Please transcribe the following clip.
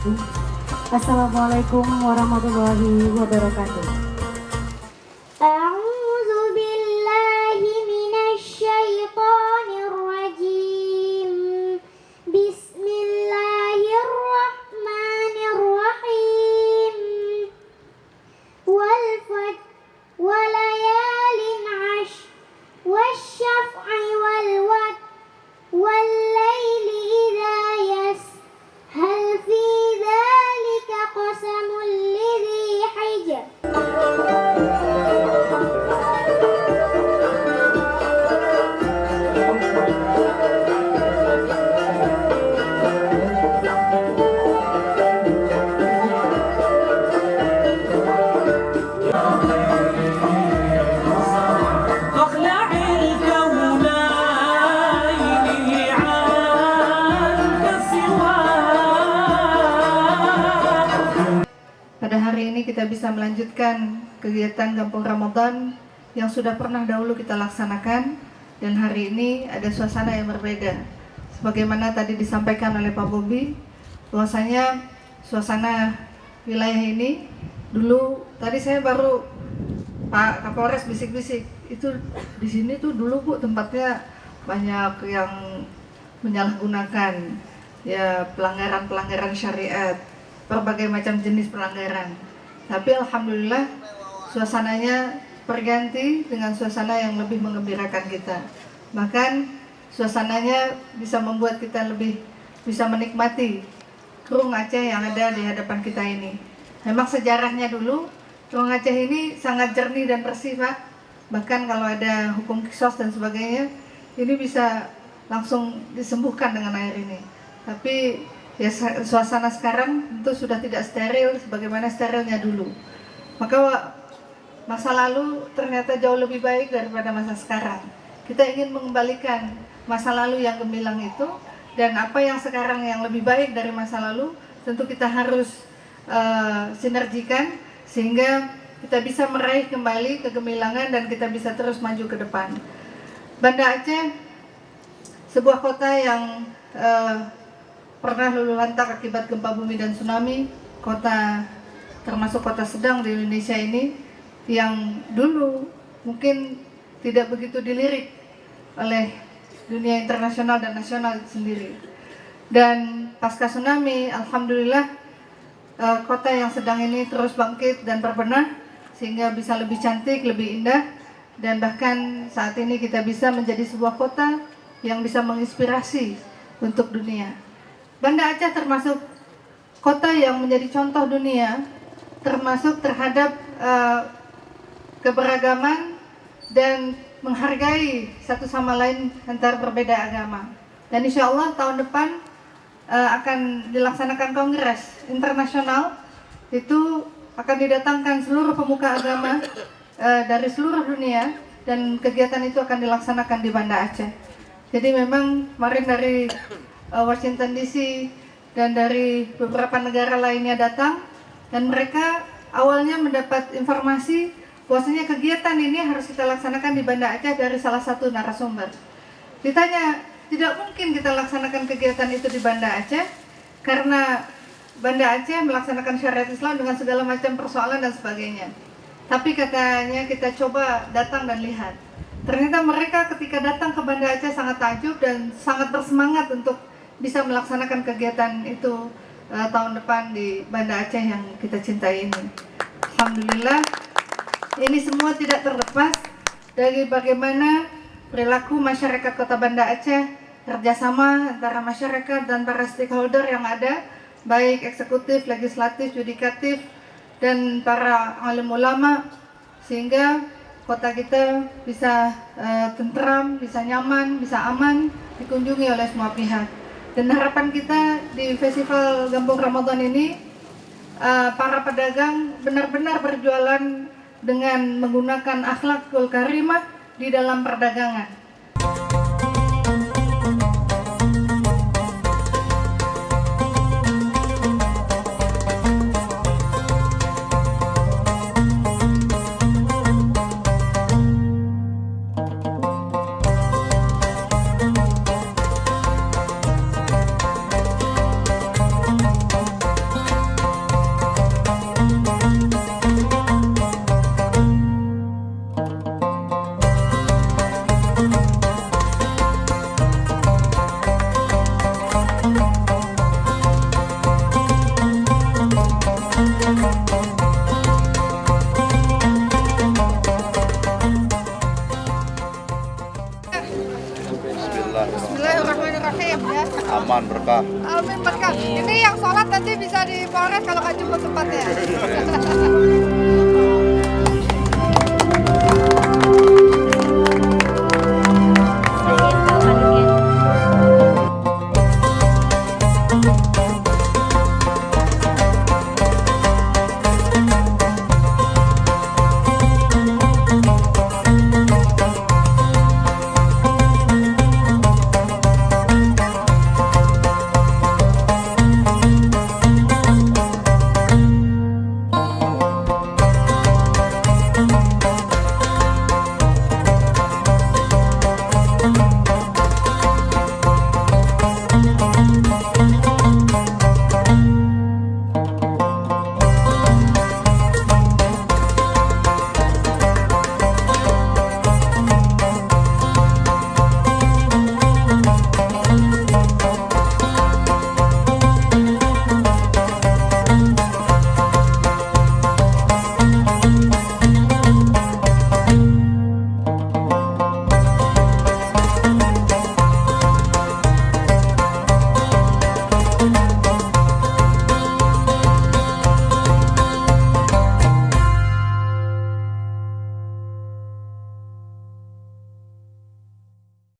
Assalamualaikum warahmatullahi wabarakatuh. A'udzu billahi minasyaitonir rajim. Bismillahirrahmanirrahim. Wal fajr wa layalin 'ashr wasyaf'i wal watr wal laili idza yas hal fi dzalika qasamul lidzi hijr. Pada hari ini kita bisa melanjutkan kegiatan Kampung Ramadan yang sudah pernah dahulu kita laksanakan, dan hari ini ada suasana yang berbeda. Sebagaimana tadi disampaikan oleh Pak Bobi, bahwasanya suasana wilayah ini dulu, tadi saya baru Pak Kapolres bisik-bisik, itu di sini tuh dulu Bu tempatnya banyak yang menyalahgunakan ya, pelanggaran syariat, berbagai macam jenis pelanggaran. Tapi alhamdulillah suasananya berganti dengan suasana yang lebih menggembirakan kita. Bahkan suasananya bisa membuat kita lebih bisa menikmati Kerung Aceh yang ada di hadapan kita ini. Memang sejarahnya dulu Kerung Aceh ini sangat jernih dan bersih, Pak. Bahkan kalau ada hukum kisos dan sebagainya, ini bisa langsung disembuhkan dengan air ini. Tapi ya, suasana sekarang tentu sudah tidak steril sebagaimana sterilnya dulu. Maka masa lalu ternyata jauh lebih baik daripada masa sekarang. Kita ingin mengembalikan masa lalu yang gemilang itu, dan apa yang sekarang yang lebih baik dari masa lalu tentu kita harus sinergikan sehingga kita bisa meraih kembali kegemilangan dan kita bisa terus maju ke depan. Banda Aceh, sebuah kota yang pernah luluh lantak akibat gempa bumi dan tsunami, kota termasuk kota sedang di Indonesia ini, yang dulu mungkin tidak begitu dilirik oleh dunia internasional dan nasional sendiri. Dan pasca tsunami, alhamdulillah kota yang sedang ini terus bangkit dan berbenah sehingga bisa lebih cantik, lebih indah, dan bahkan saat ini kita bisa menjadi sebuah kota yang bisa menginspirasi untuk dunia. Banda Aceh termasuk kota yang menjadi contoh dunia, termasuk terhadap keberagaman dan menghargai satu sama lain antar berbeda agama. Dan insya Allah tahun depan akan dilaksanakan kongres internasional, itu akan didatangkan seluruh pemuka agama dari seluruh dunia, dan kegiatan itu akan dilaksanakan di Banda Aceh. Jadi memang kemarin dari Washington DC dan dari beberapa negara lainnya datang, dan mereka awalnya mendapat informasi bahwasanya kegiatan ini harus kita laksanakan di Banda Aceh dari salah satu narasumber. Ditanya, tidak mungkin kita laksanakan kegiatan itu di Banda Aceh karena Banda Aceh melaksanakan syariat Islam dengan segala macam persoalan dan sebagainya. Tapi katanya kita coba datang dan lihat. Ternyata mereka ketika datang ke Banda Aceh sangat takjub dan sangat bersemangat untuk bisa melaksanakan kegiatan itu tahun depan di Banda Aceh yang kita cintai ini. Alhamdulillah, ini semua tidak terlepas dari bagaimana perilaku masyarakat Kota Banda Aceh, kerjasama antara masyarakat dan para stakeholder yang ada, baik eksekutif, legislatif, yudikatif, dan para alim ulama, sehingga kota kita bisa tentram, bisa nyaman, bisa aman dikunjungi oleh semua pihak. Dan harapan kita di Festival Kampung Ramadan ini, para pedagang benar-benar berjualan dengan menggunakan akhlakul karimah di dalam perdagangan. Bismillahirrahmanirrahim ya. Aman berkah. Amin berkah. Ini yang sholat nanti bisa di Polres kalau nggak cukup tempatnya.